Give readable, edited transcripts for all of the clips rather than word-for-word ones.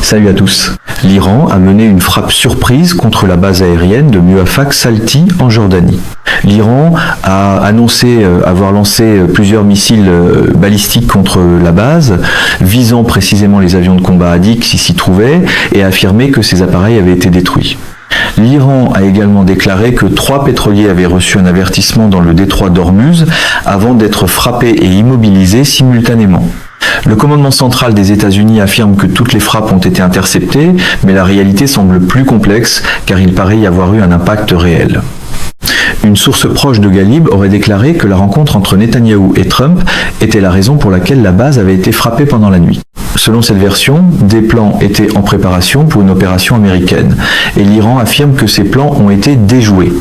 Salut à tous. L'Iran a mené une frappe surprise contre la base aérienne de Muwafaq Salti en Jordanie. L'Iran a annoncé avoir lancé plusieurs missiles balistiques contre la base, visant précisément les avions de combat Hadik qui s'y trouvaient, et a affirmé que ces appareils avaient été détruits. L'Iran a également déclaré que 3 pétroliers avaient reçu un avertissement dans le détroit d'Ormuz avant d'être frappés et immobilisés simultanément. Le commandement central des États-Unis affirme que toutes les frappes ont été interceptées, mais la réalité semble plus complexe car il paraît y avoir eu un impact réel. Une source proche de Ghalib aurait déclaré que la rencontre entre Netanyahou et Trump était la raison pour laquelle la base avait été frappée pendant la nuit. Selon cette version, des plans étaient en préparation pour une opération américaine, et l'Iran affirme que ces plans ont été déjoués.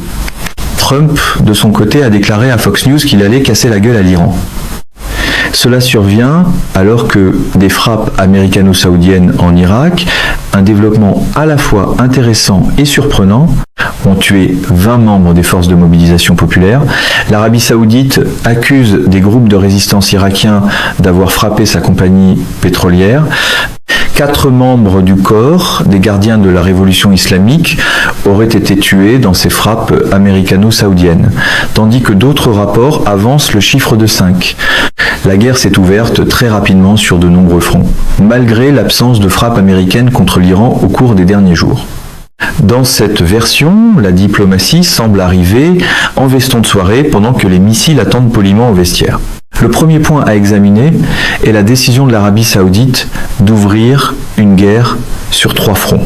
Trump, de son côté, a déclaré à Fox News qu'il allait casser la gueule à l'Iran. Cela survient alors que des frappes américano-saoudiennes en Irak, un développement à la fois intéressant et surprenant, ont tué 20 membres des forces de mobilisation populaire. L'Arabie saoudite accuse des groupes de résistance irakiens d'avoir frappé sa compagnie pétrolière. 4 membres du corps des gardiens de la révolution islamique auraient été tués dans ces frappes américano-saoudiennes, tandis que d'autres rapports avancent le chiffre de 5. La guerre s'est ouverte très rapidement sur de nombreux fronts, malgré l'absence de frappes américaines contre l'Iran au cours des derniers jours. Dans cette version, la diplomatie semble arriver en veston de soirée pendant que les missiles attendent poliment au vestiaire. Le premier point à examiner est la décision de l'Arabie saoudite d'ouvrir une guerre sur 3 fronts.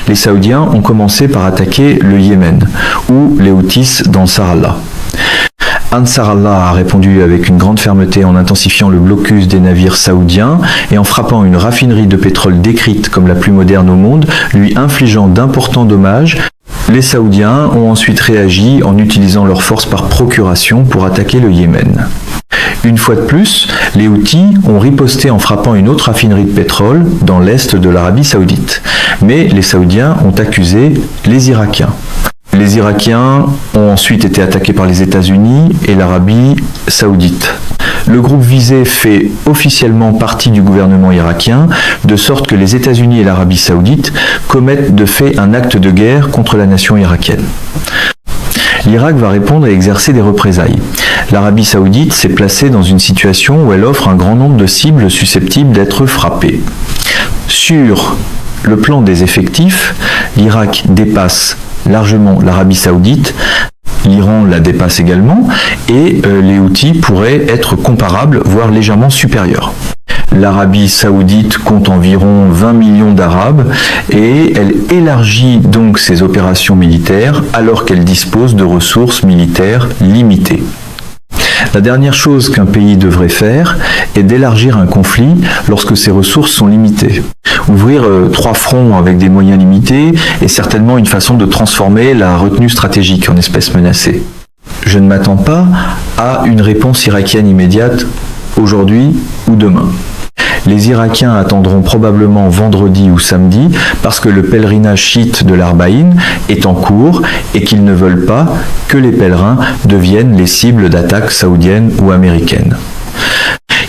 Les Saoudiens ont commencé par attaquer le Yémen, ou les Houthis d'Ansar Allah. Ansar Allah a répondu avec une grande fermeté en intensifiant le blocus des navires saoudiens et en frappant une raffinerie de pétrole décrite comme la plus moderne au monde, lui infligeant d'importants dommages. Les Saoudiens ont ensuite réagi en utilisant leurs forces par procuration pour attaquer le Yémen. Une fois de plus, les Houthis ont riposté en frappant une autre raffinerie de pétrole dans l'est de l'Arabie saoudite. Mais les Saoudiens ont accusé les Irakiens. Les Irakiens ont ensuite été attaqués par les États-Unis et l'Arabie saoudite. Le groupe visé fait officiellement partie du gouvernement irakien, de sorte que les États-Unis et l'Arabie saoudite commettent de fait un acte de guerre contre la nation irakienne. L'Irak va répondre et exercer des représailles. L'Arabie saoudite s'est placée dans une situation où elle offre un grand nombre de cibles susceptibles d'être frappées. Sur le plan des effectifs, l'Irak dépasse largement l'Arabie saoudite, l'Iran la dépasse également, et les Houthis pourraient être comparables, voire légèrement supérieurs. L'Arabie saoudite compte environ 20 millions d'Arabes et elle élargit donc ses opérations militaires alors qu'elle dispose de ressources militaires limitées. La dernière chose qu'un pays devrait faire est d'élargir un conflit lorsque ses ressources sont limitées. Ouvrir 3 fronts avec des moyens limités est certainement une façon de transformer la retenue stratégique en espèce menacée. Je ne m'attends pas à une réponse irakienne immédiate aujourd'hui ou demain. Les Irakiens attendront probablement vendredi ou samedi parce que le pèlerinage chiite de l'Arbaïn est en cours et qu'ils ne veulent pas que les pèlerins deviennent les cibles d'attaques saoudiennes ou américaines.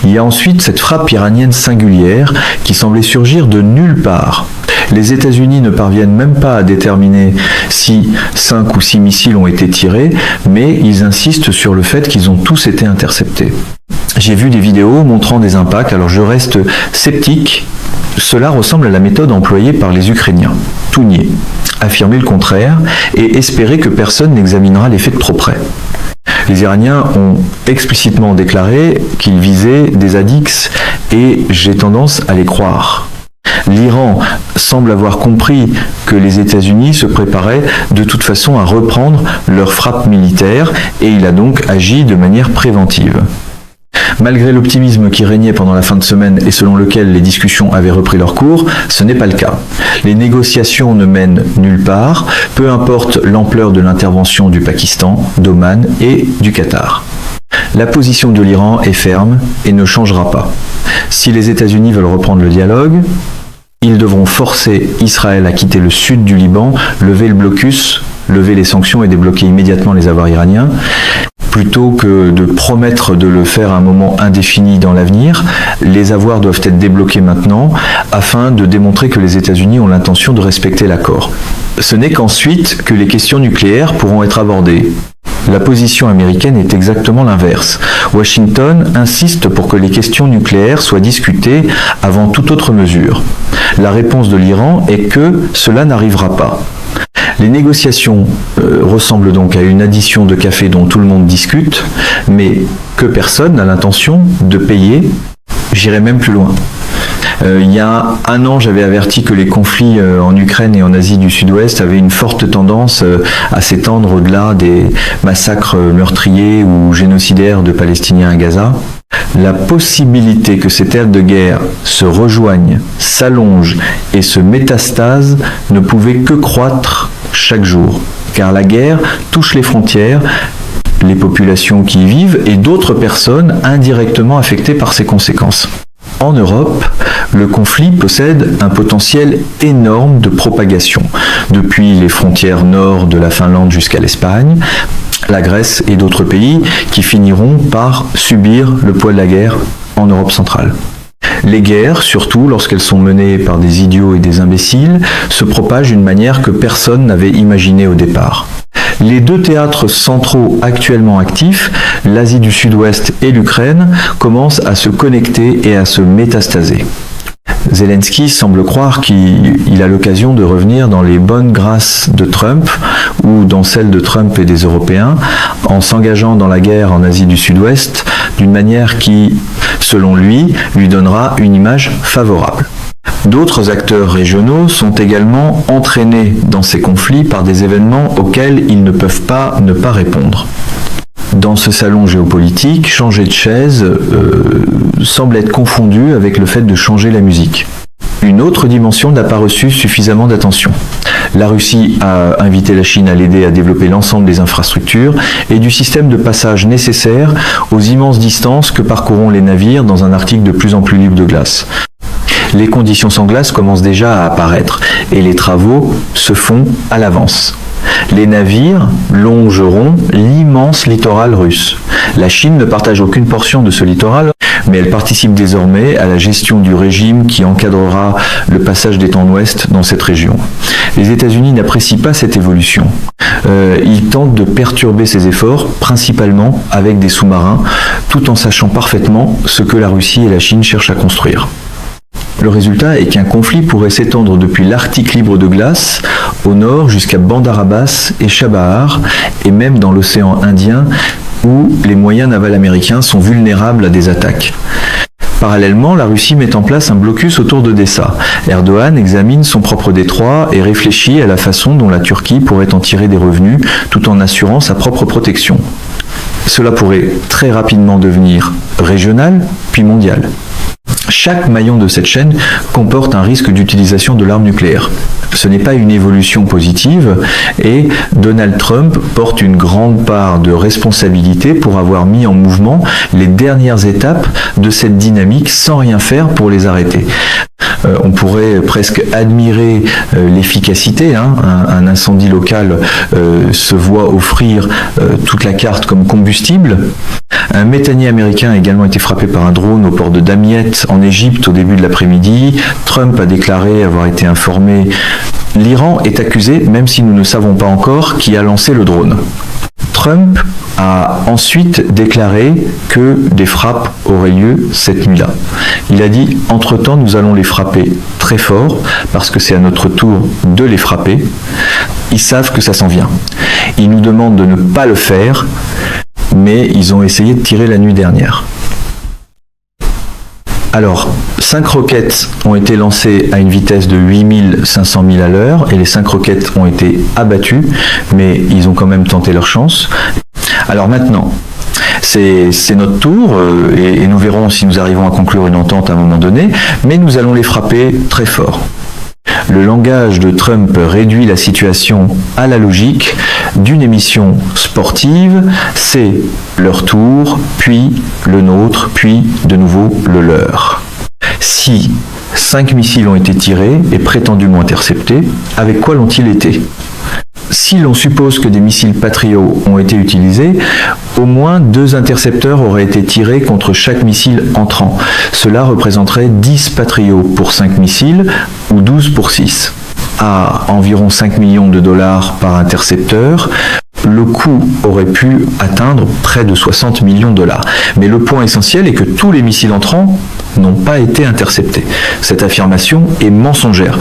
Il y a ensuite cette frappe iranienne singulière qui semblait surgir de nulle part. Les États-Unis ne parviennent même pas à déterminer si 5 ou 6 missiles ont été tirés, mais ils insistent sur le fait qu'ils ont tous été interceptés. J'ai vu des vidéos montrant des impacts, alors je reste sceptique. Cela ressemble à la méthode employée par les Ukrainiens. Tout nier, affirmer le contraire et espérer que personne n'examinera les faits de trop près. Les Iraniens ont explicitement déclaré qu'ils visaient des Hadiks et j'ai tendance à les croire. L'Iran semble avoir compris que les États-Unis se préparaient de toute façon à reprendre leur frappe militaire et il a donc agi de manière préventive. Malgré l'optimisme qui régnait pendant la fin de semaine et selon lequel les discussions avaient repris leur cours, ce n'est pas le cas. Les négociations ne mènent nulle part, peu importe l'ampleur de l'intervention du Pakistan, d'Oman et du Qatar. La position de l'Iran est ferme et ne changera pas. Si les États-Unis veulent reprendre le dialogue, ils devront forcer Israël à quitter le sud du Liban, lever le blocus, lever les sanctions et débloquer immédiatement les avoirs iraniens. plutôt que de promettre de le faire à un moment indéfini dans l'avenir, les avoirs doivent être débloqués maintenant afin de démontrer que les États-Unis ont l'intention de respecter l'accord. Ce n'est qu'ensuite que les questions nucléaires pourront être abordées. La position américaine est exactement l'inverse. Washington insiste pour que les questions nucléaires soient discutées avant toute autre mesure. La réponse de l'Iran est que cela n'arrivera pas. Les négociations ressemblent donc à une addition de café dont tout le monde discute, mais que personne n'a l'intention de payer. J'irai même plus loin. Il y a un an, j'avais averti que les conflits en Ukraine et en Asie du Sud-Ouest avaient une forte tendance à s'étendre au-delà des massacres meurtriers ou génocidaires de Palestiniens à Gaza. La possibilité que ces terres de guerre se rejoignent, s'allongent et se métastasent ne pouvait que croître chaque jour, car la guerre touche les frontières, les populations qui y vivent et d'autres personnes indirectement affectées par ses conséquences. En Europe, le conflit possède un potentiel énorme de propagation, depuis les frontières nord de la Finlande jusqu'à l'Espagne, la Grèce et d'autres pays qui finiront par subir le poids de la guerre en Europe centrale. Les guerres, surtout lorsqu'elles sont menées par des idiots et des imbéciles, se propagent d'une manière que personne n'avait imaginée au départ. Les deux théâtres centraux actuellement actifs, l'Asie du Sud-Ouest et l'Ukraine, commencent à se connecter et à se métastaser. Zelensky semble croire qu'il a l'occasion de revenir dans les bonnes grâces de Trump ou dans celles de Trump et des Européens en s'engageant dans la guerre en Asie du Sud-Ouest d'une manière qui, selon lui donnera une image favorable. D'autres acteurs régionaux sont également entraînés dans ces conflits par des événements auxquels ils ne peuvent pas ne pas répondre. Dans ce salon géopolitique, changer de chaise semble être confondu avec le fait de changer la musique. Une autre dimension n'a pas reçu suffisamment d'attention. La Russie a invité la Chine à l'aider à développer l'ensemble des infrastructures et du système de passage nécessaire aux immenses distances que parcourront les navires dans un Arctique de plus en plus libre de glace. Les conditions sans glace commencent déjà à apparaître et les travaux se font à l'avance. Les navires longeront l'immense littoral russe. La Chine ne partage aucune portion de ce littoral, mais elle participe désormais à la gestion du régime qui encadrera le passage des temps d'Ouest dans cette région. Les États-Unis n'apprécient pas cette évolution. Ils tentent de perturber ces efforts, principalement avec des sous-marins, tout en sachant parfaitement ce que la Russie et la Chine cherchent à construire. Le résultat est qu'un conflit pourrait s'étendre depuis l'Arctique libre de glace au nord jusqu'à Bandar Abbas et Chabahar, et même dans l'océan Indien où les moyens navals américains sont vulnérables à des attaques. Parallèlement, la Russie met en place un blocus autour d'Odessa. Erdogan examine son propre détroit et réfléchit à la façon dont la Turquie pourrait en tirer des revenus tout en assurant sa propre protection. Cela pourrait très rapidement devenir régional puis mondial. Chaque maillon de cette chaîne comporte un risque d'utilisation de l'arme nucléaire. Ce n'est pas une évolution positive et Donald Trump porte une grande part de responsabilité pour avoir mis en mouvement les dernières étapes de cette dynamique sans rien faire pour les arrêter. On pourrait presque admirer l'efficacité. Un incendie local se voit offrir toute la carte comme combustible. Un méthanier américain a également été frappé par un drone au port de Damiette en Égypte au début de l'après-midi. Trump a déclaré avoir été informé. L'Iran est accusé, même si nous ne savons pas encore qui a lancé le drone. Trump a ensuite déclaré que des frappes auraient lieu cette nuit-là. Il a dit « Entre-temps, nous allons les frapper très fort, parce que c'est à notre tour de les frapper. Ils savent que ça s'en vient. Ils nous demandent de ne pas le faire, mais ils ont essayé de tirer la nuit dernière. » Alors, 5 roquettes ont été lancées à une vitesse de 8500 milles à l'heure et les 5 roquettes ont été abattues, mais ils ont quand même tenté leur chance. Alors maintenant, c'est notre tour et nous verrons si nous arrivons à conclure une entente à un moment donné, mais nous allons les frapper très fort. Le langage de Trump réduit la situation à la logique d'une émission sportive, c'est leur tour, puis le nôtre, puis de nouveau le leur. Si 5 missiles ont été tirés et prétendument interceptés, avec quoi l'ont-ils été ? Si l'on suppose que des missiles Patriot ont été utilisés, au moins 2 intercepteurs auraient été tirés contre chaque missile entrant. Cela représenterait 10 Patriot pour 5 missiles ou 12 pour 6. À environ 5 millions de dollars par intercepteur, le coût aurait pu atteindre près de 60 millions de dollars. Mais le point essentiel est que tous les missiles entrants n'ont pas été interceptés. Cette affirmation est mensongère.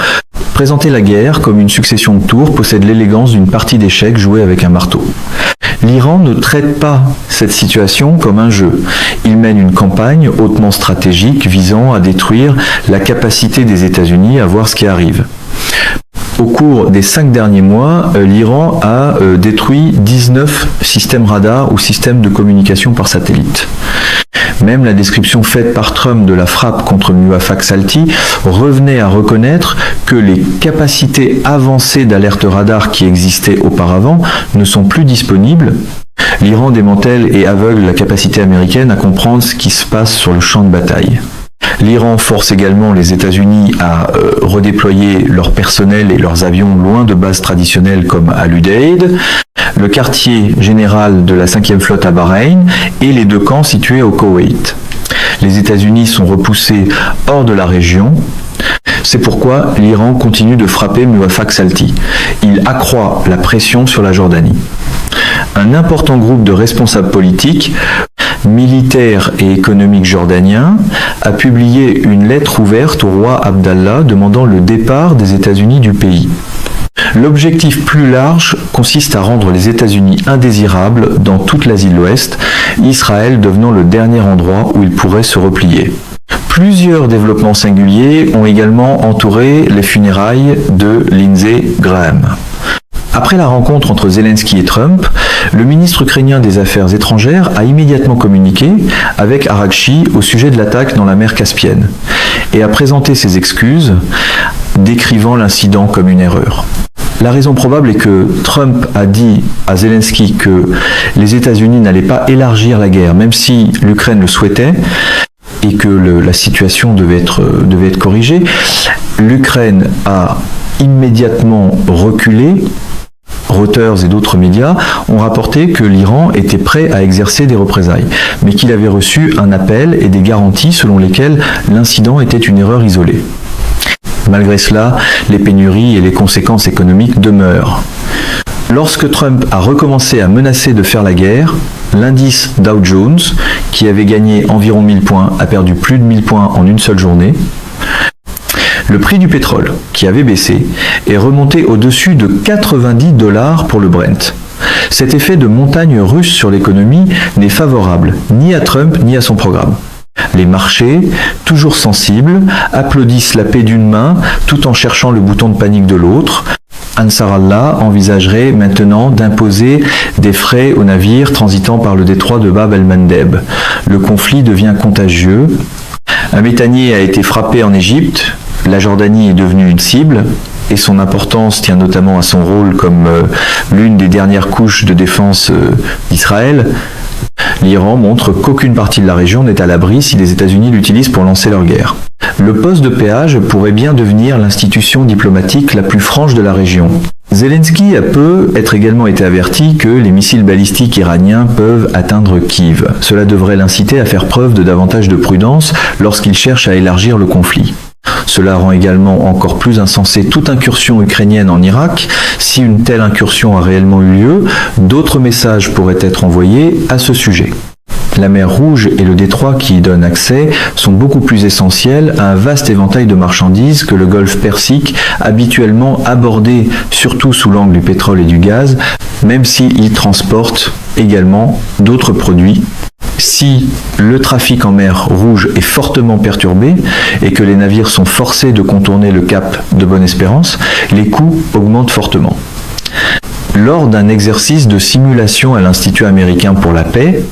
Présenter la guerre comme une succession de tours possède l'élégance d'une partie d'échecs jouée avec un marteau. L'Iran ne traite pas cette situation comme un jeu. Il mène une campagne hautement stratégique visant à détruire la capacité des États-Unis à voir ce qui arrive. Au cours des 5 derniers mois, l'Iran a détruit 19 systèmes radars ou systèmes de communication par satellite. Même la description faite par Trump de la frappe contre Muwafaq Salti revenait à reconnaître que les capacités avancées d'alerte radar qui existaient auparavant ne sont plus disponibles. L'Iran démantèle et aveugle la capacité américaine à comprendre ce qui se passe sur le champ de bataille. L'Iran force également les États-Unis à redéployer leur personnel et leurs avions loin de bases traditionnelles comme à l'Udeid, le quartier général de la 5e flotte à Bahreïn et les 2 camps situés au Koweït. Les États-Unis sont repoussés hors de la région. C'est pourquoi l'Iran continue de frapper Muwafaq Salti. Il accroît la pression sur la Jordanie. Un important groupe de responsables politiques, militaires et économiques jordaniens, a publié une lettre ouverte au roi Abdallah demandant le départ des États-Unis du pays. L'objectif plus large consiste à rendre les États-Unis indésirables dans toute l'Asie de l'Ouest, Israël devenant le dernier endroit où ils pourraient se replier. Plusieurs développements singuliers ont également entouré les funérailles de Lindsey Graham. Après la rencontre entre Zelensky et Trump, le ministre ukrainien des Affaires étrangères a immédiatement communiqué avec Araghchi au sujet de l'attaque dans la mer Caspienne et a présenté ses excuses, décrivant l'incident comme une erreur. La raison probable est que Trump a dit à Zelensky que les États-Unis n'allaient pas élargir la guerre, même si l'Ukraine le souhaitait, et que la situation devait être corrigée. L'Ukraine a immédiatement reculé. Reuters et d'autres médias ont rapporté que l'Iran était prêt à exercer des représailles, mais qu'il avait reçu un appel et des garanties selon lesquelles l'incident était une erreur isolée. Malgré cela, les pénuries et les conséquences économiques demeurent. Lorsque Trump a recommencé à menacer de faire la guerre, l'indice Dow Jones, qui avait gagné environ 1000 points, a perdu plus de 1000 points en une seule journée. Le prix du pétrole, qui avait baissé, est remonté au-dessus de 90 $ pour le Brent. Cet effet de montagne russe sur l'économie n'est favorable ni à Trump ni à son programme. Les marchés, toujours sensibles, applaudissent la paix d'une main tout en cherchant le bouton de panique de l'autre. Ansarallah envisagerait maintenant d'imposer des frais aux navires transitant par le détroit de Bab el-Mandeb. Le conflit devient contagieux. Un méthanier a été frappé en Égypte. La Jordanie est devenue une cible et son importance tient notamment à son rôle comme l'une des dernières couches de défense d'Israël. L'Iran montre qu'aucune partie de la région n'est à l'abri si les États-Unis l'utilisent pour lancer leur guerre. Le poste de péage pourrait bien devenir l'institution diplomatique la plus franche de la région. Zelensky a peut-être également été averti que les missiles balistiques iraniens peuvent atteindre Kiev. Cela devrait l'inciter à faire preuve de davantage de prudence lorsqu'il cherche à élargir le conflit. Cela rend également encore plus insensée toute incursion ukrainienne en Irak. Si une telle incursion a réellement eu lieu, d'autres messages pourraient être envoyés à ce sujet. La mer Rouge et le détroit qui y donnent accès sont beaucoup plus essentiels à un vaste éventail de marchandises que le golfe Persique, habituellement abordé surtout sous l'angle du pétrole et du gaz, même s'il transporte également d'autres produits. Si le trafic en mer Rouge est fortement perturbé et que les navires sont forcés de contourner le cap de Bonne-Espérance, les coûts augmentent fortement. Lors d'un exercice de simulation à l'Institut américain pour la paix,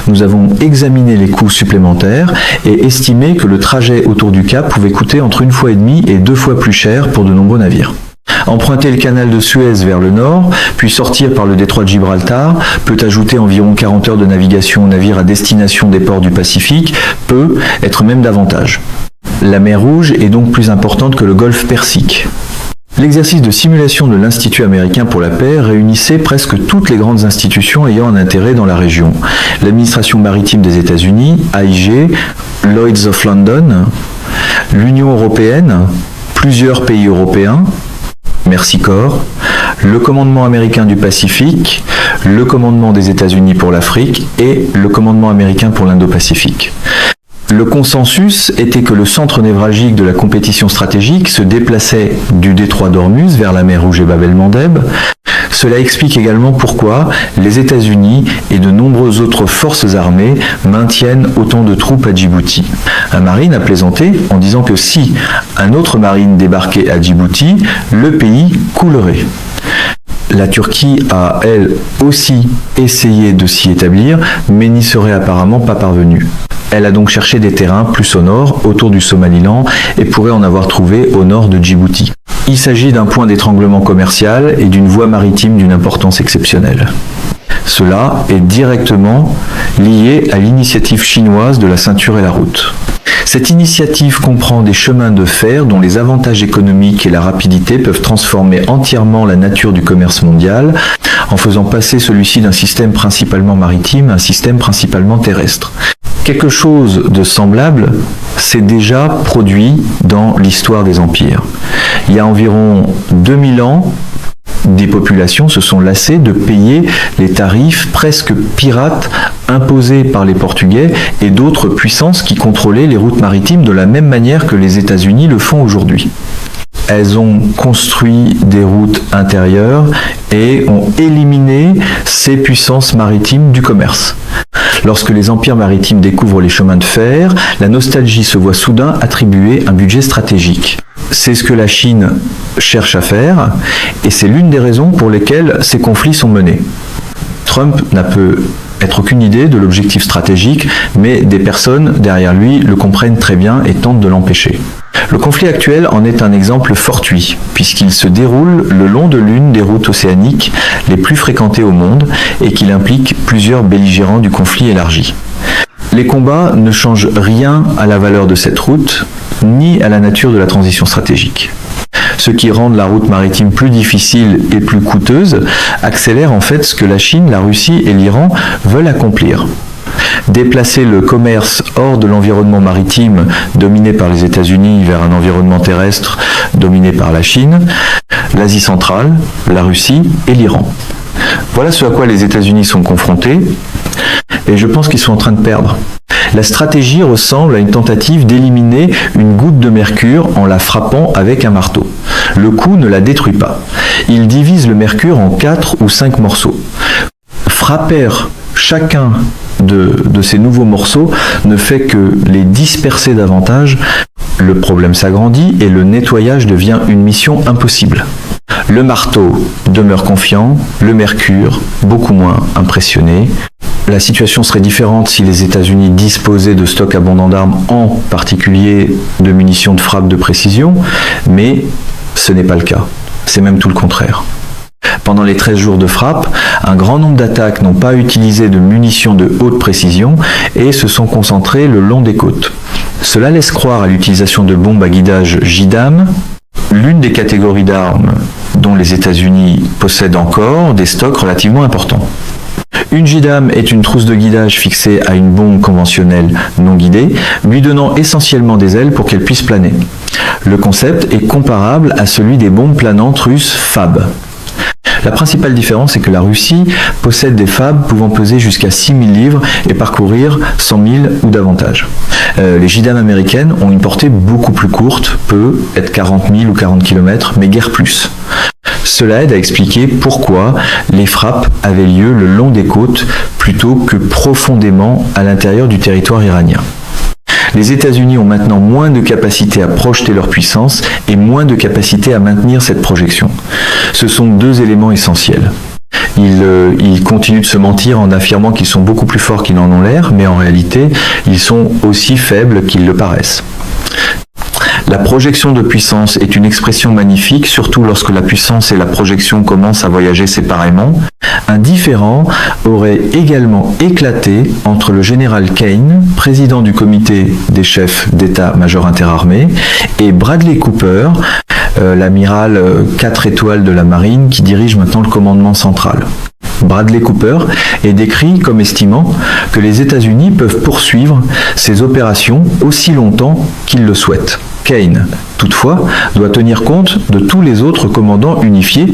nous avons examiné les coûts supplémentaires et estimé que le trajet autour du cap pouvait coûter entre 1,5 fois et 2 fois plus cher pour de nombreux navires. Emprunter le canal de Suez vers le nord, puis sortir par le détroit de Gibraltar, peut ajouter environ 40 heures de navigation aux navires à destination des ports du Pacifique, peut être même davantage. La mer Rouge est donc plus importante que le golfe Persique. L'exercice de simulation de l'Institut américain pour la paix réunissait presque toutes les grandes institutions ayant un intérêt dans la région. L'administration maritime des États-Unis, AIG, Lloyd's of London, l'Union européenne, plusieurs pays européens, Mercy Corps, le commandement américain du Pacifique, le commandement des États-Unis pour l'Afrique et le commandement américain pour l'Indo-Pacifique. Le consensus était que le centre névralgique de la compétition stratégique se déplaçait du détroit d'Ormuz vers la mer Rouge et Bab el-Mandeb. Cela explique également pourquoi les États-Unis et de nombreuses autres forces armées maintiennent autant de troupes à Djibouti. Un marine a plaisanté en disant que si un autre marine débarquait à Djibouti, le pays coulerait. La Turquie a, elle aussi, essayé de s'y établir, mais n'y serait apparemment pas parvenue. Elle a donc cherché des terrains plus au nord, autour du Somaliland, et pourrait en avoir trouvé au nord de Djibouti. Il s'agit d'un point d'étranglement commercial et d'une voie maritime d'une importance exceptionnelle. Cela est directement lié à l'initiative chinoise de la ceinture et la route. Cette initiative comprend des chemins de fer dont les avantages économiques et la rapidité peuvent transformer entièrement la nature du commerce mondial en faisant passer celui-ci d'un système principalement maritime à un système principalement terrestre. Quelque chose de semblable s'est déjà produit dans l'histoire des empires. Il y a environ 2000 ans, des populations se sont lassées de payer les tarifs presque pirates imposés par les Portugais et d'autres puissances qui contrôlaient les routes maritimes de la même manière que les États-Unis le font aujourd'hui. Elles ont construit des routes intérieures et ont éliminé ces puissances maritimes du commerce. Lorsque les empires maritimes découvrent les chemins de fer, la nostalgie se voit soudain attribuer un budget stratégique. C'est ce que la Chine cherche à faire et c'est l'une des raisons pour lesquelles ces conflits sont menés. Trump n'a peut être aucune idée de l'objectif stratégique, mais des personnes derrière lui le comprennent très bien et tentent de l'empêcher. Le conflit actuel en est un exemple fortuit, puisqu'il se déroule le long de l'une des routes océaniques les plus fréquentées au monde et qu'il implique plusieurs belligérants du conflit élargi. Les combats ne changent rien à la valeur de cette route, ni à la nature de la transition stratégique. Ce qui rend la route maritime plus difficile et plus coûteuse accélère en fait ce que la Chine, la Russie et l'Iran veulent accomplir. Déplacer le commerce hors de l'environnement maritime dominé par les États-Unis vers un environnement terrestre dominé par la Chine, l'Asie centrale, la Russie et l'Iran. Voilà ce à quoi les États-Unis sont confrontés et je pense qu'ils sont en train de perdre. La stratégie ressemble à une tentative d'éliminer une goutte de mercure en la frappant avec un marteau. Le coup ne la détruit pas. Il divise le mercure en 4 ou 5 morceaux. Frapper chacun de ces nouveaux morceaux ne fait que les disperser davantage. Le problème s'agrandit et le nettoyage devient une mission impossible. Le marteau demeure confiant, le mercure beaucoup moins impressionné. La situation serait différente si les États-Unis disposaient de stocks abondants d'armes, en particulier de munitions de frappe de précision, mais ce n'est pas le cas. C'est même tout le contraire. Pendant les 13 jours de frappe, un grand nombre d'attaques n'ont pas utilisé de munitions de haute précision et se sont concentrées le long des côtes. Cela laisse croire à l'utilisation de bombes à guidage JDAM, l'une des catégories d'armes dont les États-Unis possèdent encore des stocks relativement importants. Une JDAM est une trousse de guidage fixée à une bombe conventionnelle non guidée, lui donnant essentiellement des ailes pour qu'elle puisse planer. Le concept est comparable à celui des bombes planantes russes FAB. La principale différence est que la Russie possède des FAB pouvant peser jusqu'à 6000 livres et parcourir 100 000 ou davantage. Les JDAM américaines ont une portée beaucoup plus courte, peut être 40 000 ou 40 km, mais guère plus. Cela aide à expliquer pourquoi les frappes avaient lieu le long des côtes plutôt que profondément à l'intérieur du territoire iranien. Les États-Unis ont maintenant moins de capacité à projeter leur puissance et moins de capacité à maintenir cette projection. Ce sont deux éléments essentiels. Ils continuent de se mentir en affirmant qu'ils sont beaucoup plus forts qu'ils n'en ont l'air, mais en réalité, ils sont aussi faibles qu'ils le paraissent. La projection de puissance est une expression magnifique, surtout lorsque la puissance et la projection commencent à voyager séparément. Un différend aurait également éclaté entre le général Kane, président du comité des chefs d'état-major interarmés, et Bradley Cooper, l'amiral 4 étoiles de la marine qui dirige maintenant le commandement central. Bradley Cooper est décrit comme estimant que les États-Unis peuvent poursuivre ces opérations aussi longtemps qu'ils le souhaitent. Kane, toutefois, doit tenir compte de tous les autres commandants unifiés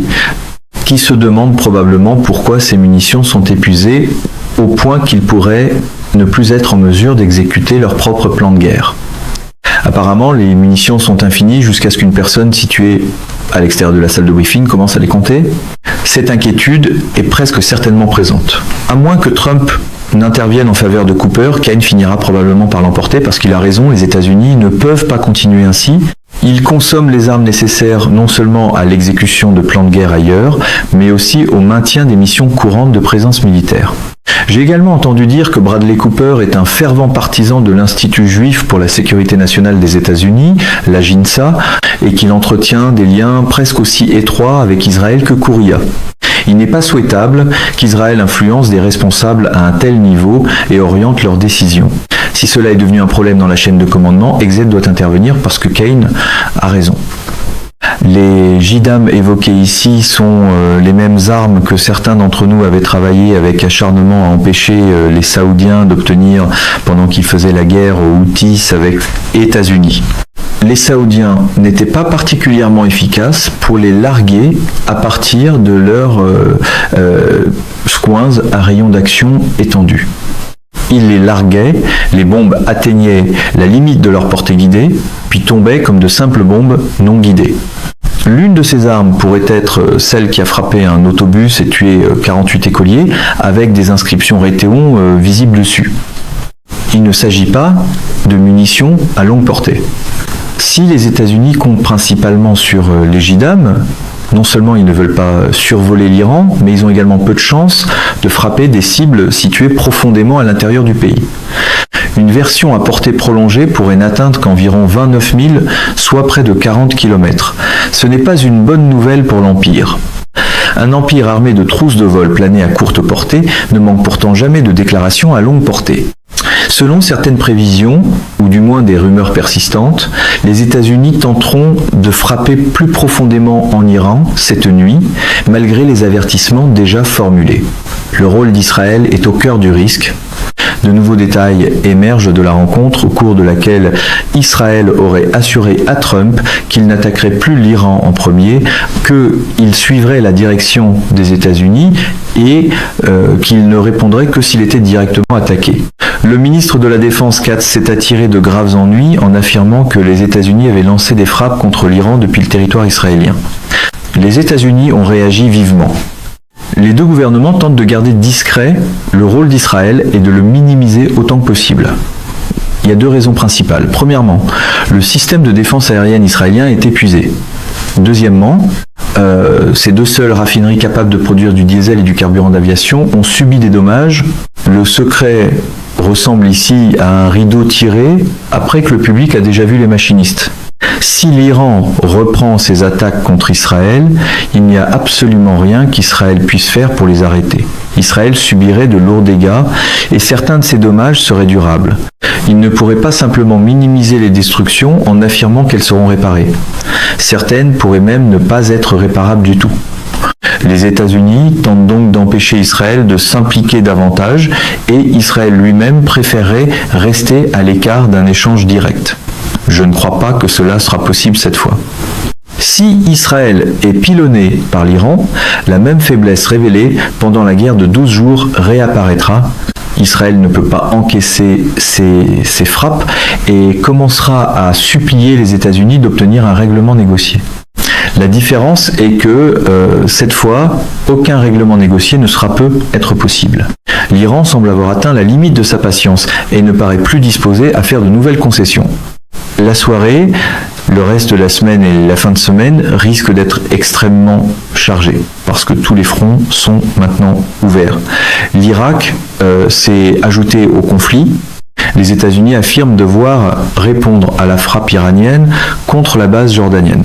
qui se demandent probablement pourquoi ces munitions sont épuisées au point qu'ils pourraient ne plus être en mesure d'exécuter leur propre plan de guerre. Apparemment, les munitions sont infinies jusqu'à ce qu'une personne située à l'extérieur de la salle de briefing commence à les compter. Cette inquiétude est presque certainement présente. À moins que Trump n'intervienne en faveur de Cooper, Kane finira probablement par l'emporter parce qu'il a raison, les États-Unis ne peuvent pas continuer ainsi. Ils consomment les armes nécessaires non seulement à l'exécution de plans de guerre ailleurs, mais aussi au maintien des missions courantes de présence militaire. J'ai également entendu dire que Bradley Cooper est un fervent partisan de l'Institut juif pour la sécurité nationale des États-Unis, la JINSA, et qu'il entretient des liens presque aussi étroits avec Israël que Couria. Il n'est pas souhaitable qu'Israël influence des responsables à un tel niveau et oriente leurs décisions. Si cela est devenu un problème dans la chaîne de commandement, Exet doit intervenir parce que Kane a raison. Les JDAM évoquées ici sont les mêmes armes que certains d'entre nous avaient travaillé avec acharnement à empêcher les Saoudiens d'obtenir pendant qu'ils faisaient la guerre aux Houthis avec les États-Unis. Les Saoudiens n'étaient pas particulièrement efficaces pour les larguer à partir de leurs squins à rayon d'action étendu. Ils les larguaient, les bombes atteignaient la limite de leur portée guidée, puis tombaient comme de simples bombes non guidées. L'une de ces armes pourrait être celle qui a frappé un autobus et tué 48 écoliers, avec des inscriptions Rhétéon visibles dessus. Il ne s'agit pas de munitions à longue portée. Si les États-Unis comptent principalement sur les JDAM, non seulement ils ne veulent pas survoler l'Iran, mais ils ont également peu de chances de frapper des cibles situées profondément à l'intérieur du pays. Une version à portée prolongée pourrait n'atteindre qu'environ 29 000, soit près de 40 km. Ce n'est pas une bonne nouvelle pour l'Empire. Un empire armé de trousses de vol planées à courte portée ne manque pourtant jamais de déclarations à longue portée. Selon certaines prévisions, ou du moins des rumeurs persistantes, les États-Unis tenteront de frapper plus profondément en Iran cette nuit, malgré les avertissements déjà formulés. Le rôle d'Israël est au cœur du risque. De nouveaux détails émergent de la rencontre au cours de laquelle Israël aurait assuré à Trump qu'il n'attaquerait plus l'Iran en premier, qu'il suivrait la direction des États-Unis et qu'il ne répondrait que s'il était directement attaqué. Le ministre de la Défense Katz s'est attiré de graves ennuis en affirmant que les États-Unis avaient lancé des frappes contre l'Iran depuis le territoire israélien. Les États-Unis ont réagi vivement. Les deux gouvernements tentent de garder discret le rôle d'Israël et de le minimiser autant que possible. Il y a deux raisons principales. Premièrement, le système de défense aérienne israélien est épuisé. Deuxièmement, ces deux seules raffineries capables de produire du diesel et du carburant d'aviation ont subi des dommages. Le secret ressemble ici à un rideau tiré après que le public a déjà vu les machinistes. Si l'Iran reprend ses attaques contre Israël, il n'y a absolument rien qu'Israël puisse faire pour les arrêter. Israël subirait de lourds dégâts et certains de ces dommages seraient durables. Il ne pourrait pas simplement minimiser les destructions en affirmant qu'elles seront réparées. Certaines pourraient même ne pas être réparables du tout. Les États-Unis tentent donc d'empêcher Israël de s'impliquer davantage et Israël lui-même préférerait rester à l'écart d'un échange direct. Je ne crois pas que cela sera possible cette fois. Si Israël est pilonné par l'Iran, la même faiblesse révélée pendant la guerre de 12 jours réapparaîtra. Israël ne peut pas encaisser ces frappes et commencera à supplier les États-Unis d'obtenir un règlement négocié. La différence est que cette fois, aucun règlement négocié ne peut être possible. L'Iran semble avoir atteint la limite de sa patience et ne paraît plus disposé à faire de nouvelles concessions. La soirée, le reste de la semaine et la fin de semaine risquent d'être extrêmement chargés parce que tous les fronts sont maintenant ouverts. L'Irak s'est ajouté au conflit. Les États-Unis affirment devoir répondre à la frappe iranienne contre la base jordanienne.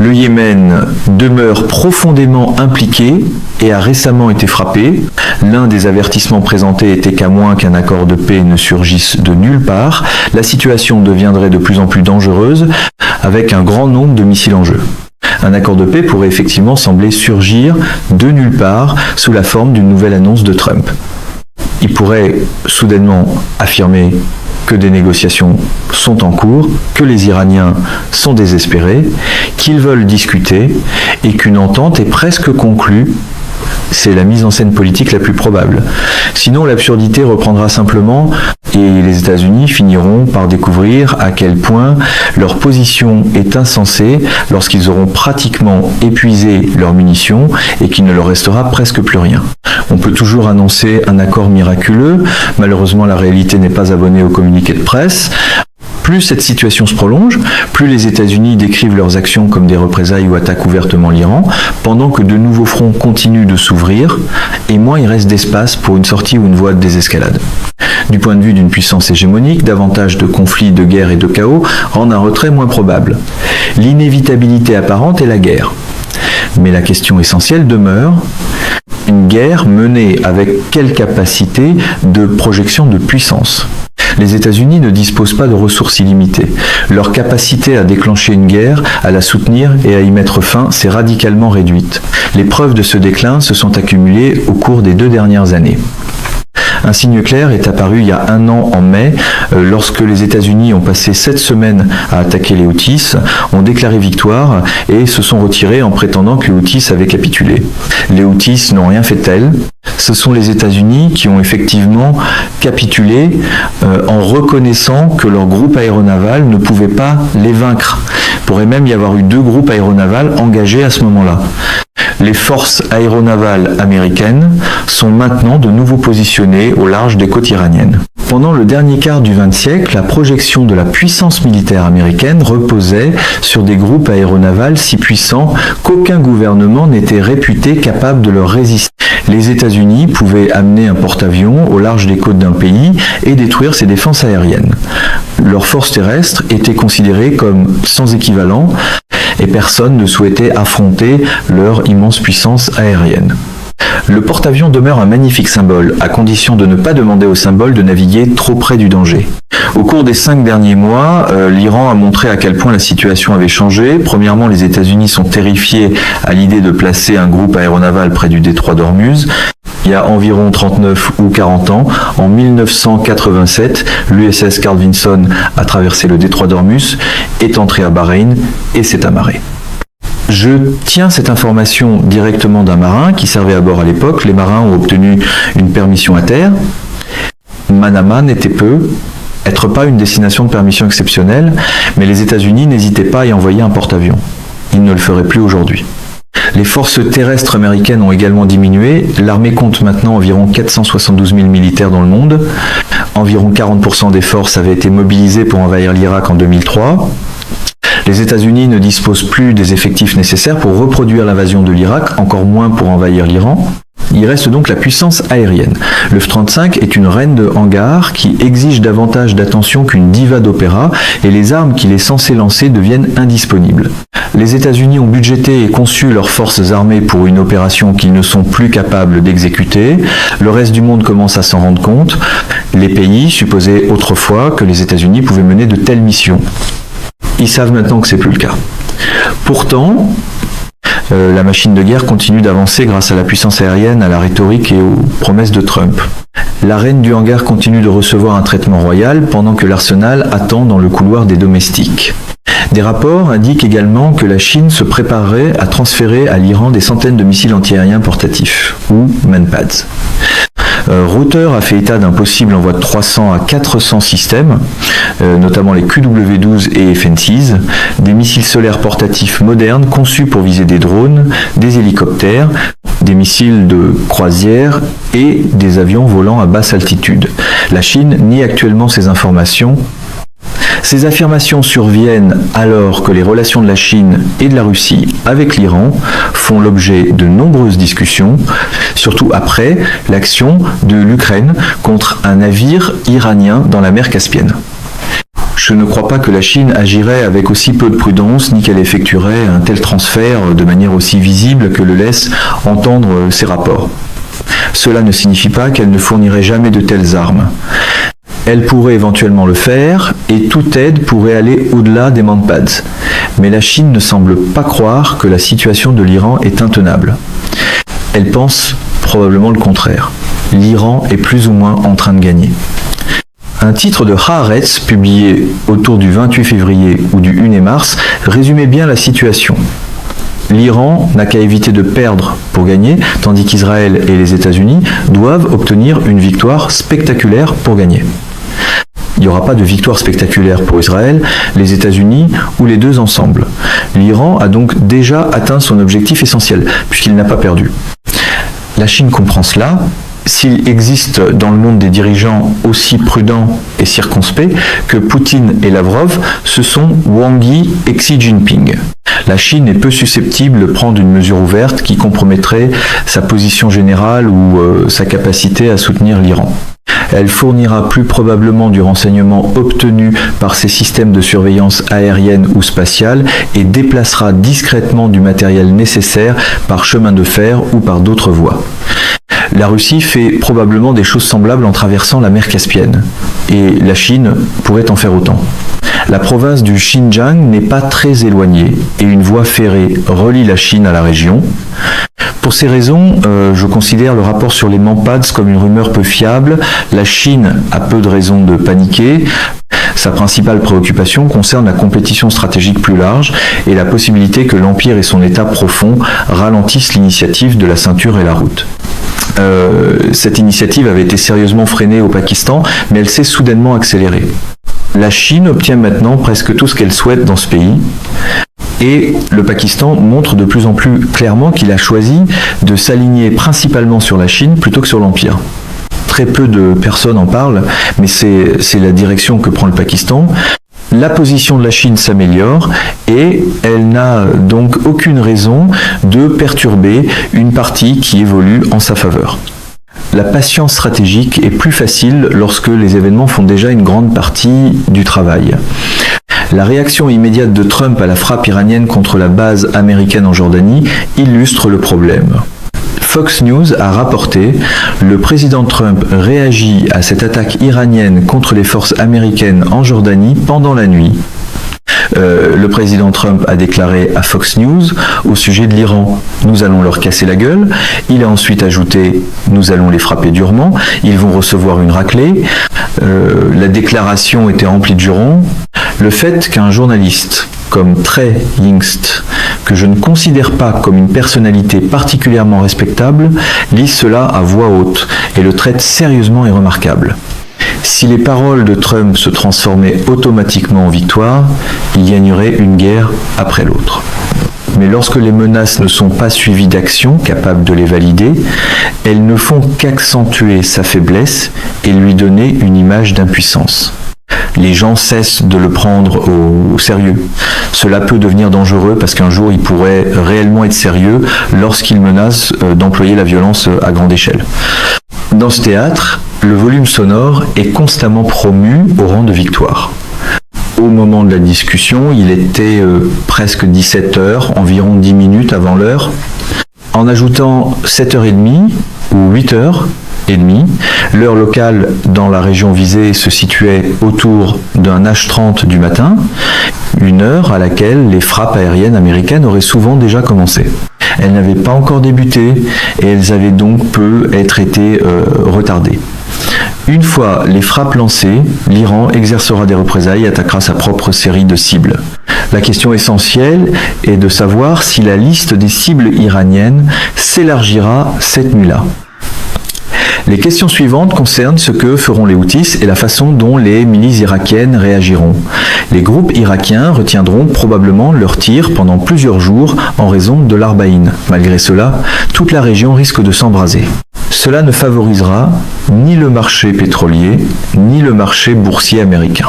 Le Yémen demeure profondément impliqué et a récemment été frappé. L'un des avertissements présentés était qu'à moins qu'un accord de paix ne surgisse de nulle part, la situation deviendrait de plus en plus dangereuse avec un grand nombre de missiles en jeu. Un accord de paix pourrait effectivement sembler surgir de nulle part sous la forme d'une nouvelle annonce de Trump. Il pourrait soudainement affirmer que des négociations sont en cours, que les Iraniens sont désespérés, qu'ils veulent discuter et qu'une entente est presque conclue. C'est la mise en scène politique la plus probable. Sinon, l'absurdité reprendra simplement et les États-Unis finiront par découvrir à quel point leur position est insensée lorsqu'ils auront pratiquement épuisé leurs munitions et qu'il ne leur restera presque plus rien. On peut toujours annoncer un accord miraculeux. Malheureusement, la réalité n'est pas abonnée au communiqué de presse. Plus cette situation se prolonge, plus les États-Unis décrivent leurs actions comme des représailles ou attaquent ouvertement l'Iran, pendant que de nouveaux fronts continuent de s'ouvrir, et moins il reste d'espace pour une sortie ou une voie de désescalade. Du point de vue d'une puissance hégémonique, davantage de conflits, de guerres et de chaos rendent un retrait moins probable. L'inévitabilité apparente est la guerre. Mais la question essentielle demeure: une guerre menée avec quelle capacité de projection de puissance? Les États-Unis ne disposent pas de ressources illimitées. Leur capacité à déclencher une guerre, à la soutenir et à y mettre fin s'est radicalement réduite. Les preuves de ce déclin se sont accumulées au cours des 2 dernières années. Un signe clair est apparu il y a 1 an en mai, lorsque les États-Unis ont passé 7 semaines à attaquer les Houthis, ont déclaré victoire et se sont retirés en prétendant que les Houthis avaient capitulé. Les Houthis n'ont rien fait tel. Ce sont les États-Unis qui ont effectivement capitulé en reconnaissant que leur groupe aéronaval ne pouvait pas les vaincre. Il pourrait même y avoir eu 2 groupes aéronavals engagés à ce moment-là. Les forces aéronavales américaines sont maintenant de nouveau positionnées au large des côtes iraniennes. Pendant le dernier quart du XXe siècle, la projection de la puissance militaire américaine reposait sur des groupes aéronavals si puissants qu'aucun gouvernement n'était réputé capable de leur résister. Les États-Unis pouvaient amener un porte-avions au large des côtes d'un pays et détruire ses défenses aériennes. Leurs forces terrestres étaient considérées comme sans équivalent et personne ne souhaitait affronter leur immense puissance aérienne. Le porte-avions demeure un magnifique symbole, à condition de ne pas demander au symbole de naviguer trop près du danger. Au cours des 5 derniers mois, l'Iran a montré à quel point la situation avait changé. Premièrement, les États-Unis sont terrifiés à l'idée de placer un groupe aéronaval près du détroit d'Ormuz. Il y a environ 39 ou 40 ans, en 1987, l'USS Carl Vinson a traversé le détroit d'Ormuz, est entré à Bahreïn et s'est amarré. Je tiens cette information directement d'un marin qui servait à bord à l'époque. Les marins ont obtenu une permission à terre. Manama n'était être pas une destination de permission exceptionnelle, mais les États-Unis n'hésitaient pas à y envoyer un porte-avions. Ils ne le feraient plus aujourd'hui. Les forces terrestres américaines ont également diminué. L'armée compte maintenant environ 472 000 militaires dans le monde. Environ 40% des forces avaient été mobilisées pour envahir l'Irak en 2003. Les États-Unis ne disposent plus des effectifs nécessaires pour reproduire l'invasion de l'Irak, encore moins pour envahir l'Iran. Il reste donc la puissance aérienne. Le F-35 est une reine de hangar qui exige davantage d'attention qu'une diva d'opéra et les armes qu'il est censé lancer deviennent indisponibles. Les États-Unis ont budgété et conçu leurs forces armées pour une opération qu'ils ne sont plus capables d'exécuter. Le reste du monde commence à s'en rendre compte. Les pays supposaient autrefois que les États-Unis pouvaient mener de telles missions. Ils savent maintenant que c'est plus le cas. Pourtant, la machine de guerre continue d'avancer grâce à la puissance aérienne, à la rhétorique et aux promesses de Trump. La reine du hangar continue de recevoir un traitement royal pendant que l'arsenal attend dans le couloir des domestiques. Des rapports indiquent également que la Chine se préparerait à transférer à l'Iran des centaines de missiles antiaériens portatifs, ou Manpads. Reuters a fait état d'un possible envoi de 300 à 400 systèmes, notamment les QW-12 et FN-6, des missiles solaires portatifs modernes conçus pour viser des drones, des hélicoptères, des missiles de croisière et des avions volant à basse altitude. La Chine nie actuellement ces informations. Ces affirmations surviennent alors que les relations de la Chine et de la Russie avec l'Iran font l'objet de nombreuses discussions, surtout après l'action de l'Ukraine contre un navire iranien dans la mer Caspienne. Je ne crois pas que la Chine agirait avec aussi peu de prudence, ni qu'elle effectuerait un tel transfert de manière aussi visible que le laissent entendre ces rapports. Cela ne signifie pas qu'elle ne fournirait jamais de telles armes. Elle pourrait éventuellement le faire, et toute aide pourrait aller au-delà des manpads. Mais la Chine ne semble pas croire que la situation de l'Iran est intenable. Elle pense probablement le contraire. L'Iran est plus ou moins en train de gagner. Un titre de Haaretz, publié autour du 28 février ou du 1er mars, résumait bien la situation. L'Iran n'a qu'à éviter de perdre pour gagner, tandis qu'Israël et les États-Unis doivent obtenir une victoire spectaculaire pour gagner. Il n'y aura pas de victoire spectaculaire pour Israël, les États-Unis ou les deux ensemble. L'Iran a donc déjà atteint son objectif essentiel, puisqu'il n'a pas perdu. La Chine comprend cela. S'il existe dans le monde des dirigeants aussi prudents et circonspects que Poutine et Lavrov, ce sont Wang Yi et Xi Jinping. La Chine est peu susceptible de prendre une mesure ouverte qui compromettrait sa position générale ou sa capacité à soutenir l'Iran. Elle fournira plus probablement du renseignement obtenu par ses systèmes de surveillance aérienne ou spatiale et déplacera discrètement du matériel nécessaire par chemin de fer ou par d'autres voies. La Russie fait probablement des choses semblables en traversant la mer Caspienne, et la Chine pourrait en faire autant. La province du Xinjiang n'est pas très éloignée, et une voie ferrée relie la Chine à la région. Pour ces raisons, je considère le rapport sur les manpads comme une rumeur peu fiable. La Chine a peu de raisons de paniquer. Sa principale préoccupation concerne la compétition stratégique plus large et la possibilité que l'Empire et son État profond ralentissent l'initiative de la ceinture et la route. Cette initiative avait été sérieusement freinée au Pakistan, mais elle s'est soudainement accélérée. La Chine obtient maintenant presque tout ce qu'elle souhaite dans ce pays. Et le Pakistan montre de plus en plus clairement qu'il a choisi de s'aligner principalement sur la Chine plutôt que sur l'Empire. Très peu de personnes en parlent, mais c'est la direction que prend le Pakistan. La position de la Chine s'améliore et elle n'a donc aucune raison de perturber une partie qui évolue en sa faveur. La patience stratégique est plus facile lorsque les événements font déjà une grande partie du travail. La réaction immédiate de Trump à la frappe iranienne contre la base américaine en Jordanie illustre le problème. Fox News a rapporté « Le président Trump réagit à cette attaque iranienne contre les forces américaines en Jordanie pendant la nuit ». Le président Trump a déclaré à Fox News au sujet de l'Iran « Nous allons leur casser la gueule ». Il a ensuite ajouté « Nous allons les frapper durement, ils vont recevoir une raclée ». La déclaration était remplie de jurons. Le fait qu'un journaliste comme Trey Yingst, que je ne considère pas comme une personnalité particulièrement respectable, lise cela à voix haute et le traite sérieusement est remarquable. Si les paroles de Trump se transformaient automatiquement en victoire, il gagnerait une guerre après l'autre. Mais lorsque les menaces ne sont pas suivies d'actions capables de les valider, elles ne font qu'accentuer sa faiblesse et lui donner une image d'impuissance. Les gens cessent de le prendre au sérieux. Cela peut devenir dangereux parce qu'un jour il pourrait réellement être sérieux lorsqu'il menace d'employer la violence à grande échelle. Dans ce théâtre, le volume sonore est constamment promu au rang de victoire. Au moment de la discussion, il était presque 17h, environ 10 minutes avant l'heure. En ajoutant 7h30 ou 8h30, l'heure locale dans la région visée se situait autour d'un H30 du matin, une heure à laquelle les frappes aériennes américaines auraient souvent déjà commencé. Elles n'avaient pas encore débuté et elles avaient donc peu été retardées. Une fois les frappes lancées, l'Iran exercera des représailles et attaquera sa propre série de cibles. La question essentielle est de savoir si la liste des cibles iraniennes s'élargira cette nuit-là. Les questions suivantes concernent ce que feront les Houthis et la façon dont les milices irakiennes réagiront. Les groupes irakiens retiendront probablement leurs tirs pendant plusieurs jours en raison de l'Arbaïn. Malgré cela, toute la région risque de s'embraser. Cela ne favorisera ni le marché pétrolier, ni le marché boursier américain.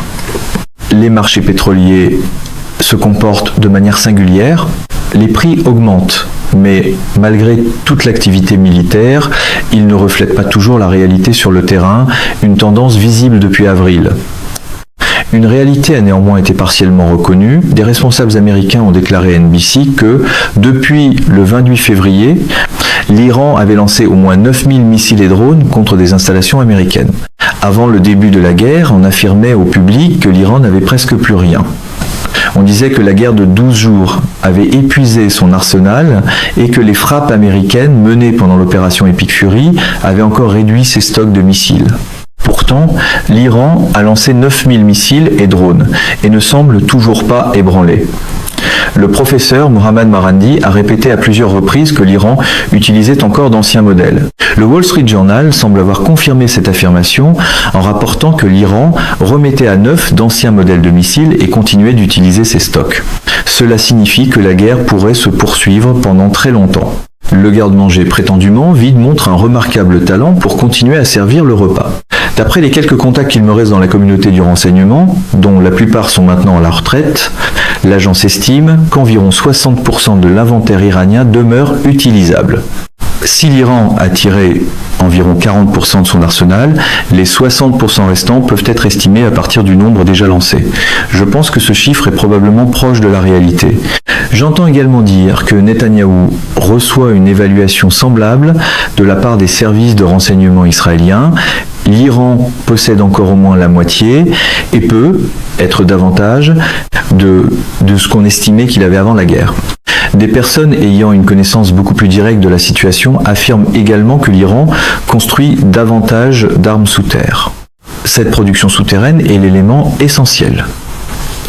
les marchés pétroliers se comportent de manière singulière. Les prix augmentent, mais malgré toute l'activité militaire, ils ne reflètent pas toujours la réalité sur le terrain, une tendance visible depuis avril. Une réalité a néanmoins été partiellement reconnue. Des responsables américains ont déclaré à NBC que, depuis le 28 février, l'Iran avait lancé au moins 9000 missiles et drones contre des installations américaines. Avant le début de la guerre, on affirmait au public que l'Iran n'avait presque plus rien. On disait que la guerre de 12 jours avait épuisé son arsenal et que les frappes américaines menées pendant l'opération Epic Fury avaient encore réduit ses stocks de missiles. Pourtant, l'Iran a lancé 9000 missiles et drones et ne semble toujours pas ébranlé. Le professeur Mohammad Marandi a répété à plusieurs reprises que l'Iran utilisait encore d'anciens modèles. Le Wall Street Journal semble avoir confirmé cette affirmation en rapportant que l'Iran remettait à neuf d'anciens modèles de missiles et continuait d'utiliser ses stocks. Cela signifie que la guerre pourrait se poursuivre pendant très longtemps. Le garde-manger prétendument vide montre un remarquable talent pour continuer à servir le repas. D'après les quelques contacts qu'il me reste dans la communauté du renseignement, dont la plupart sont maintenant à la retraite, l'agence estime qu'environ 60% de l'inventaire iranien demeure utilisable. Si l'Iran a tiré environ 40% de son arsenal, les 60% restants peuvent être estimés à partir du nombre déjà lancé. Je pense que ce chiffre est probablement proche de la réalité. J'entends également dire que Netanyahou reçoit une évaluation semblable de la part des services de renseignement israéliens. L'Iran possède encore au moins la moitié et peut être davantage de ce qu'on estimait qu'il avait avant la guerre. Des personnes ayant une connaissance beaucoup plus directe de la situation affirment également que l'Iran construit davantage d'armes sous terre. Cette production souterraine est l'élément essentiel.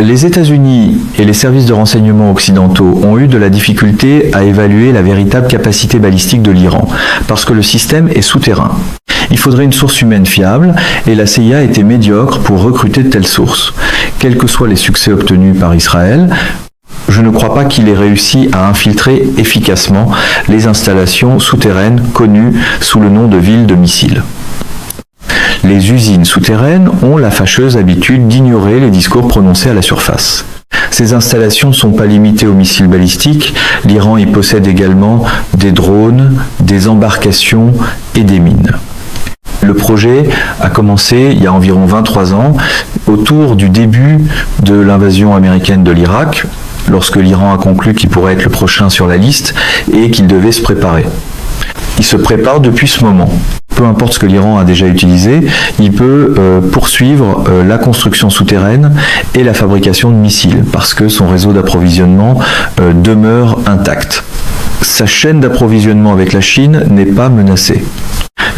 Les États-Unis et les services de renseignement occidentaux ont eu de la difficulté à évaluer la véritable capacité balistique de l'Iran, parce que le système est souterrain. Il faudrait une source humaine fiable, et la CIA était médiocre pour recruter de telles sources. Quels que soient les succès obtenus par Israël, je ne crois pas qu'il ait réussi à infiltrer efficacement les installations souterraines connues sous le nom de villes de missiles. Les usines souterraines ont la fâcheuse habitude d'ignorer les discours prononcés à la surface. Ces installations ne sont pas limitées aux missiles balistiques, l'Iran y possède également des drones, des embarcations et des mines. Le projet a commencé il y a environ 23 ans, autour du début de l'invasion américaine de l'Irak, lorsque l'Iran a conclu qu'il pourrait être le prochain sur la liste et qu'il devait se préparer. Il se prépare depuis ce moment. Peu importe ce que l'Iran a déjà utilisé, il peut poursuivre la construction souterraine et la fabrication de missiles, parce que son réseau d'approvisionnement demeure intact. Sa chaîne d'approvisionnement avec la Chine n'est pas menacée.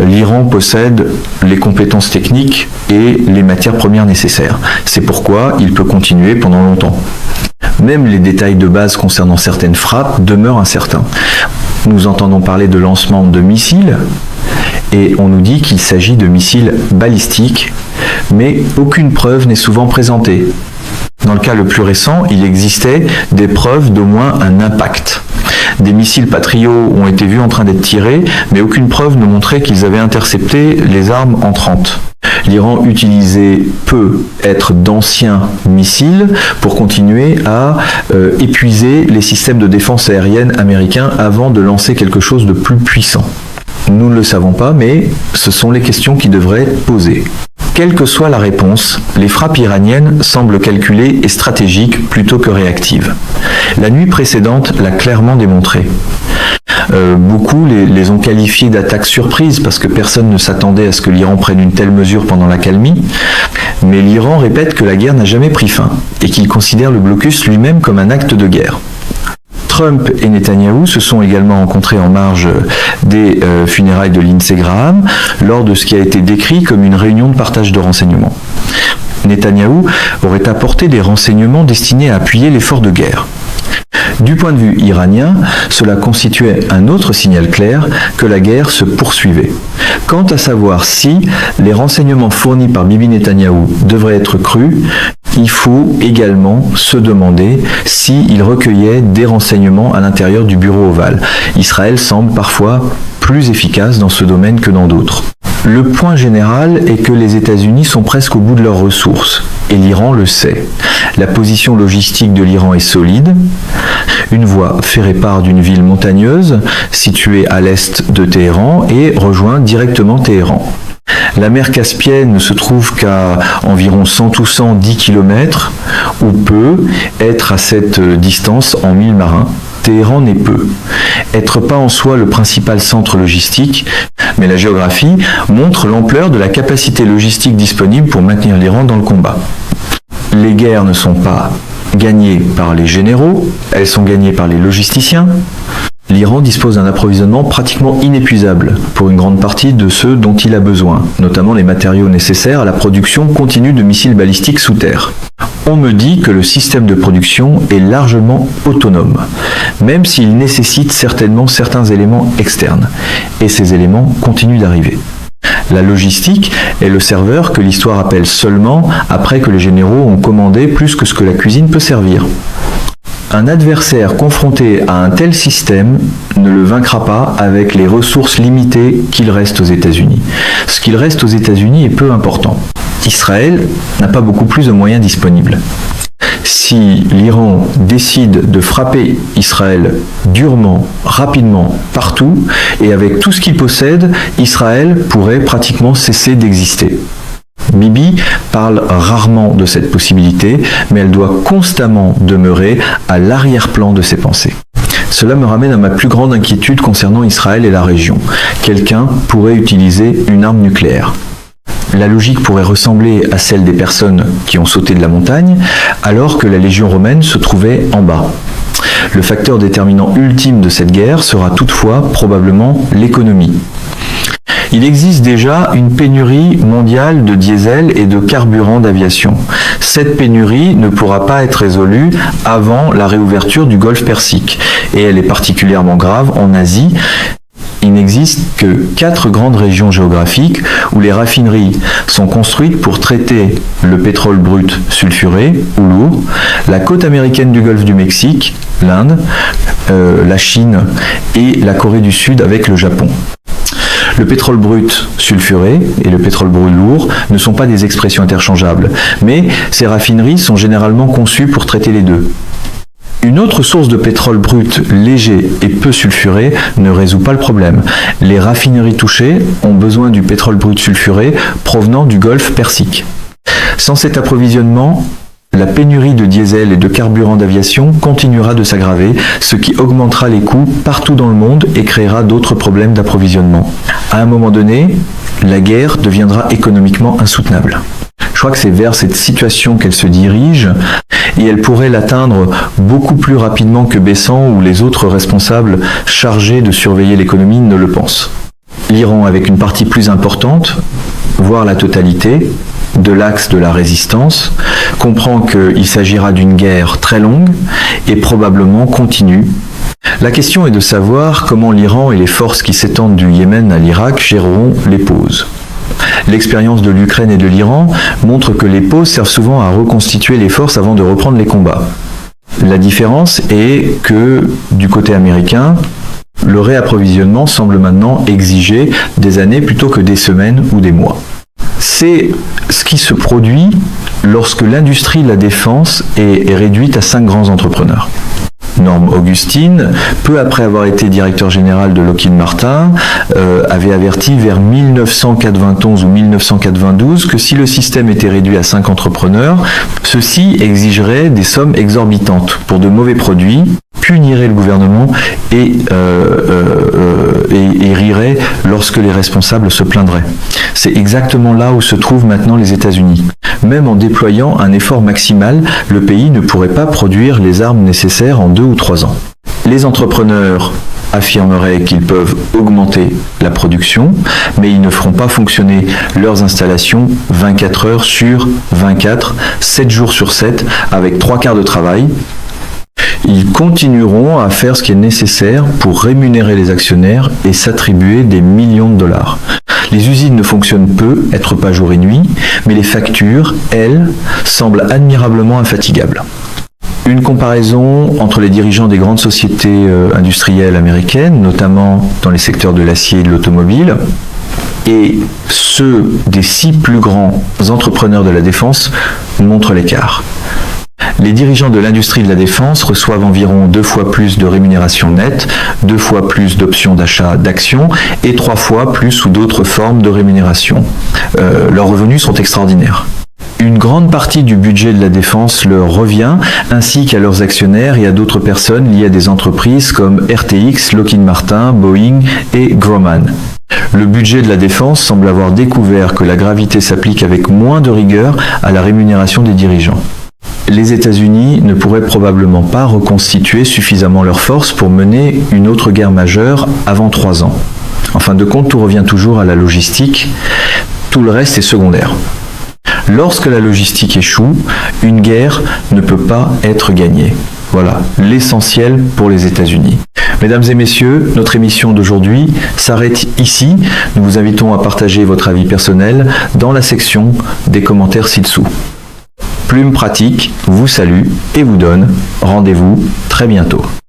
L'Iran possède les compétences techniques et les matières premières nécessaires. C'est pourquoi il peut continuer pendant longtemps. Même les détails de base concernant certaines frappes demeurent incertains. Nous entendons parler de lancement de missiles et on nous dit qu'il s'agit de missiles balistiques, mais aucune preuve n'est souvent présentée. Dans le cas le plus récent, il existait des preuves d'au moins un impact. Des missiles Patriot ont été vus en train d'être tirés, mais aucune preuve ne montrait qu'ils avaient intercepté les armes entrantes. L'Iran utilisait peut-être d'anciens missiles pour continuer à épuiser les systèmes de défense aérienne américains avant de lancer quelque chose de plus puissant. Nous ne le savons pas, mais ce sont les questions qui devraient être posées. Quelle que soit la réponse, les frappes iraniennes semblent calculées et stratégiques plutôt que réactives. La nuit précédente l'a clairement démontré. Beaucoup les ont qualifiées d'attaques surprises parce que personne ne s'attendait à ce que l'Iran prenne une telle mesure pendant l'accalmie. Mais l'Iran répète que la guerre n'a jamais pris fin et qu'il considère le blocus lui-même comme un acte de guerre. Trump et Netanyahou se sont également rencontrés en marge des funérailles de Lindsey Graham lors de ce qui a été décrit comme une réunion de partage de renseignements. Netanyahou aurait apporté des renseignements destinés à appuyer l'effort de guerre. Du point de vue iranien, cela constituait un autre signal clair que la guerre se poursuivait. Quant à savoir si les renseignements fournis par Bibi Netanyahou devraient être crus, il faut également se demander s'il recueillait des renseignements à l'intérieur du bureau ovale. Israël semble parfois plus efficace dans ce domaine que dans d'autres. Le point général est que les États-Unis sont presque au bout de leurs ressources. et l'Iran le sait. La position logistique de l'Iran est solide. Une voie ferrée part d'une ville montagneuse située à l'est de Téhéran et rejoint directement Téhéran. La mer Caspienne ne se trouve qu'à environ 100 ou 110 km, ou peut être à cette distance en 1000 marins. Téhéran n'est peu. Être pas en soi le principal centre logistique, mais la géographie montre l'ampleur de la capacité logistique disponible pour maintenir l'Iran dans le combat. Les guerres ne sont pas gagnées par les généraux, elles sont gagnées par les logisticiens. L'Iran dispose d'un approvisionnement pratiquement inépuisable pour une grande partie de ceux dont il a besoin, notamment les matériaux nécessaires à la production continue de missiles balistiques sous terre. On me dit que le système de production est largement autonome, même s'il nécessite certainement certains éléments externes, et ces éléments continuent d'arriver. La logistique est le serveur que l'histoire appelle seulement après que les généraux ont commandé plus que ce que la cuisine peut servir. Un adversaire confronté à un tel système ne le vaincra pas avec les ressources limitées qu'il reste aux États-Unis. Ce qu'il reste aux États-Unis est peu important. Israël n'a pas beaucoup plus de moyens disponibles. Si l'Iran décide de frapper Israël durement, rapidement, partout, et avec tout ce qu'il possède, Israël pourrait pratiquement cesser d'exister. Bibi parle rarement de cette possibilité, mais elle doit constamment demeurer à l'arrière-plan de ses pensées. Cela me ramène à ma plus grande inquiétude concernant Israël et la région. Quelqu'un pourrait utiliser une arme nucléaire. La logique pourrait ressembler à celle des personnes qui ont sauté de la montagne, alors que la Légion romaine se trouvait en bas. Le facteur déterminant ultime de cette guerre sera toutefois probablement l'économie. Il existe déjà une pénurie mondiale de diesel et de carburant d'aviation. Cette pénurie ne pourra pas être résolue avant la réouverture du golfe Persique, et elle est particulièrement grave en Asie. Il n'existe que 4 grandes régions géographiques où les raffineries sont construites pour traiter le pétrole brut sulfuré ou lourd, la côte américaine du golfe du Mexique, l'Inde, la Chine et la Corée du Sud avec le Japon. Le pétrole brut sulfuré et le pétrole brut lourd ne sont pas des expressions interchangeables, mais ces raffineries sont généralement conçues pour traiter les deux. Une autre source de pétrole brut léger et peu sulfuré ne résout pas le problème. Les raffineries touchées ont besoin du pétrole brut sulfuré provenant du golfe Persique. Sans cet approvisionnement, la pénurie de diesel et de carburant d'aviation continuera de s'aggraver, ce qui augmentera les coûts partout dans le monde et créera d'autres problèmes d'approvisionnement. À un moment donné, la guerre deviendra économiquement insoutenable. Je crois que c'est vers cette situation qu'elle se dirige et elle pourrait l'atteindre beaucoup plus rapidement que Bessan ou les autres responsables chargés de surveiller l'économie ne le pensent. L'Iran, avec une partie plus importante, voire la totalité, de l'axe de la résistance, comprend qu'il s'agira d'une guerre très longue et probablement continue. La question est de savoir comment l'Iran et les forces qui s'étendent du Yémen à l'Irak géreront les pauses. L'expérience de l'Ukraine et de l'Iran montre que les pauses servent souvent à reconstituer les forces avant de reprendre les combats. La différence est que, du côté américain, le réapprovisionnement semble maintenant exiger des années plutôt que des semaines ou des mois. C'est ce qui se produit lorsque l'industrie de la défense est réduite à 5 grands entrepreneurs. Norm Augustine, peu après avoir été directeur général de Lockheed Martin, avait averti vers 1991 ou 1992 que si le système était réduit à 5 entrepreneurs, ceci exigerait des sommes exorbitantes pour de mauvais produits, punirait le gouvernement et rirait lorsque les responsables se plaindraient. C'est exactement là où se trouvent maintenant les États-Unis. Même en déployant un effort maximal, le pays ne pourrait pas produire les armes nécessaires en 2 ou 3 ans. Les entrepreneurs affirmeraient qu'ils peuvent augmenter la production, mais ils ne feront pas fonctionner leurs installations 24 heures sur 24, 7 jours sur 7, avec 3 quarts de travail. Ils continueront à faire ce qui est nécessaire pour rémunérer les actionnaires et s'attribuer des millions de dollars. Les usines ne fonctionnent peu, être pas jour et nuit, mais les factures, elles, semblent admirablement infatigables. Une comparaison entre les dirigeants des grandes sociétés industrielles américaines, notamment dans les secteurs de l'acier et de l'automobile, et ceux des 6 plus grands entrepreneurs de la défense montrent l'écart. Les dirigeants de l'industrie de la défense reçoivent environ 2 fois plus de rémunération nette, 2 fois plus d'options d'achat d'actions et 3 fois plus sous d'autres formes de rémunération. Leurs revenus sont extraordinaires. Une grande partie du budget de la défense leur revient, ainsi qu'à leurs actionnaires et à d'autres personnes liées à des entreprises comme RTX, Lockheed Martin, Boeing et Grumman. Le budget de la défense semble avoir découvert que la gravité s'applique avec moins de rigueur à la rémunération des dirigeants. Les États-Unis ne pourraient probablement pas reconstituer suffisamment leurs forces pour mener une autre guerre majeure avant 3 ans. En fin de compte, tout revient toujours à la logistique, tout le reste est secondaire. Lorsque la logistique échoue, une guerre ne peut pas être gagnée. Voilà, l'essentiel pour les États-Unis. Mesdames et messieurs, notre émission d'aujourd'hui s'arrête ici. Nous vous invitons à partager votre avis personnel dans la section des commentaires ci-dessous. Plume Pratique vous salue et vous donne rendez-vous très bientôt.